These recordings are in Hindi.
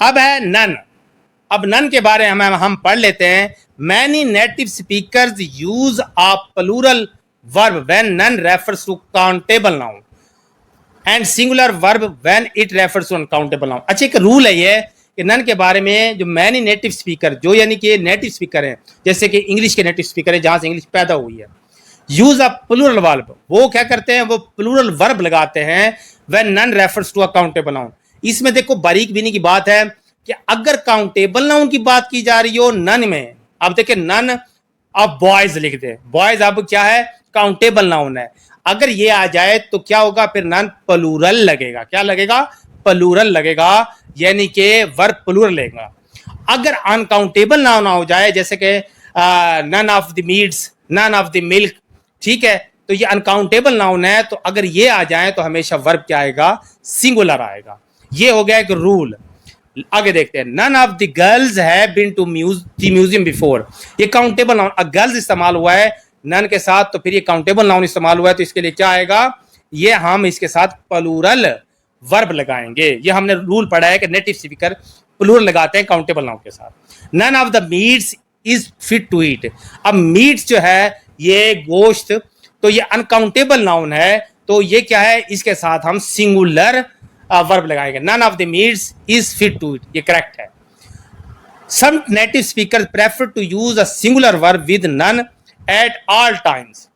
अब है नन। अब नन के बारे में हम पढ़ लेते हैं। Many native speakers use a plural verb when none refers to countable noun and singular verb when it refers to uncountable noun. अच्छा, एक रूल है ये कि नन के बारे में, जो मैनी नेटिव स्पीकर, जो यानी कि नेटिव स्पीकर हैं, जैसे कि इंग्लिश के नेटिव स्पीकर है जहां से इंग्लिश पैदा हुई है, यूज अ प्लूरल वर्ब, वो क्या करते हैं, वो प्लूरल वर्ब लगाते हैं when none refers to a countable noun. इसमें देखो बारीक बीनी की बात है कि अगर काउंटेबल नाउन की बात की जा रही हो नन में, अब देखिए नन अब बॉयज लिख दे, बॉयज अब क्या है, काउंटेबल नाउन है। अगर ये आ जाए तो क्या होगा, फिर नन प्लूरल लगेगा। क्या लगेगा, प्लूरल लगेगा, यानी कि वर्ब प्लूरल लगेगा। अगर अनकाउंटेबल नाउन हो जाए, जैसे कि none of the meats, none of the milk, ठीक है, तो ये अनकाउंटेबल नाउन है, तो अगर ये आ जाए तो हमेशा वर्ब क्या आएगा, सिंगुलर आएगा। ये हो गया एक रूल। आगे देखते हैं। None of the girls have been to museum before, ये काउंटेबल नाउन, गर्ल्स इस्तेमाल हुआ है नन के साथ, तो फिर ये काउंटेबल नाउन इस्तेमाल हुआ है, तो इसके लिए क्या आएगा, ये हम इसके साथ प्लूरल वर्ब लगाएंगे। ये हमने रूल पढ़ा है कि नेटिव स्पीकर प्लूरल लगाते हैं काउंटेबल नाउन के साथ। None of the meats is fit to eat. अब मीट्स जो है ये गोश्त, तो ये अनकाउंटेबल नाउन है, तो ये क्या है, इसके साथ हम सिंगुलर वर्ब लगाएंगे। None of the meats is fit to eat, ये करेक्ट है। Some native speaker prefer to use a singular verb with none at all times,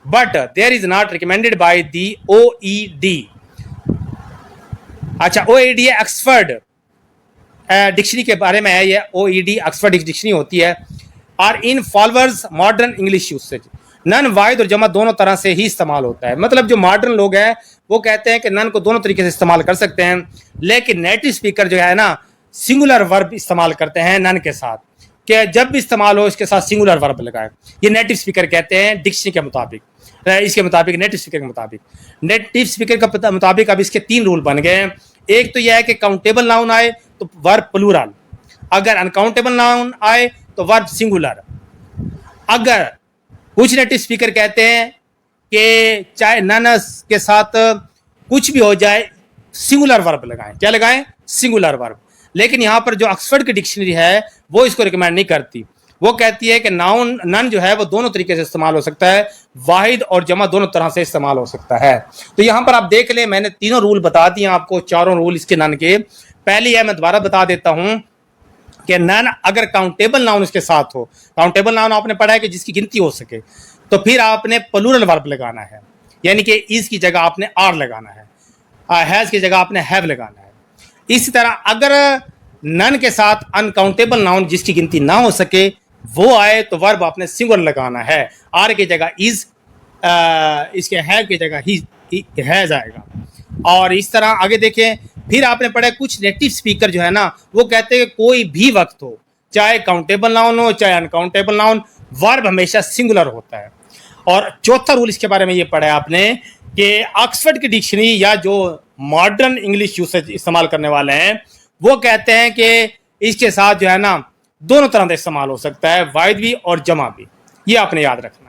but there is not recommended by the OECD। अच्छा, OECD है ऑक्सफर्ड डिक्शनरी के बारे में है, ये OECD ऑक्सफर्ड डिक्शनरी होती है। और इन followers modern English usage, none वाहिद और जमा दोनों तरह से ही इस्तेमाल होता है। मतलब जो मॉडर्न लोग हैं वो कहते हैं कि नन को दोनों तरीके से इस्तेमाल कर सकते हैं, लेकिन नेटिव स्पीकर जो है ना, सिंगुलर वर्ब इस्तेमाल करते हैं नन के साथ, कि जब भी इस्तेमाल हो इसके साथ सिंगुलर वर्ब लगाए। ये नेटिव स्पीकर कहते हैं डिक्शनरी के मुताबिक, इसके मुताबिक, नेटिव स्पीकर के मुताबिक। नेटिव स्पीकर के मुताबिक अब इसके 3 रूल बन गए हैं। एक तो यह है कि काउंटेबल नाउन आए तो वर्ब प्लूरल, अगर अनकाउंटेबल नाउन आए तो वर्ब सिंगुलर। अगर कुछ नेटिव स्पीकर कहते हैं कि चाहे नन के साथ कुछ भी हो जाए सिंगुलर वर्ब लगाएं। क्या लगाएं, सिंगुलर वर्ब। लेकिन यहां पर जो ऑक्सफर्ड की डिक्शनरी है वो इसको रिकमेंड नहीं करती। वो कहती है कि नाउन नन जो है वो दोनों तरीके से इस्तेमाल हो सकता है, वाहिद और जमा दोनों तरह से इस्तेमाल हो सकता है। तो यहां पर आप देख लें, मैंने तीनों रूल बता दिए आपको, चारों रूल इसके नन के। पहली है, मैं दोबारा बता देता हूं कि नन अगर काउंटेबल नाउन उसके साथ हो, काउंटेबल नाउन आपने पढ़ा है कि जिसकी गिनती हो सके, तो फिर आपने प्लूरल वर्ब लगाना है, यानी कि इस की जगह आपने आर लगाना है, हैज की जगह आपने हैव लगाना है। इसी तरह अगर नन के साथ अनकाउंटेबल नाउन जिसकी गिनती ना हो सके वो आए तो वर्ब आपने सिंगुलर लगाना है, आर की जगह इज, इसके हैव की जगह ही हैज आएगा। और इस तरह आगे देखें, फिर आपने पढ़ा कुछ नेटिव स्पीकर जो है ना वो कहते हैं कि कोई भी वक्त हो, चाहे काउंटेबल नाउन हो चाहे अनकाउंटेबल नाउन, वर्ब हमेशा सिंगुलर होता है। और चौथा रूल इसके बारे में ये पढ़ा है आपने कि ऑक्सफर्ड की डिक्शनरी या जो मॉडर्न इंग्लिश यूसेज इस्तेमाल करने वाले हैं वो कहते हैं कि इसके साथ जो है ना दोनों तरह से इस्तेमाल हो सकता है, वाहिद भी और जमा भी। ये आपने याद रखना।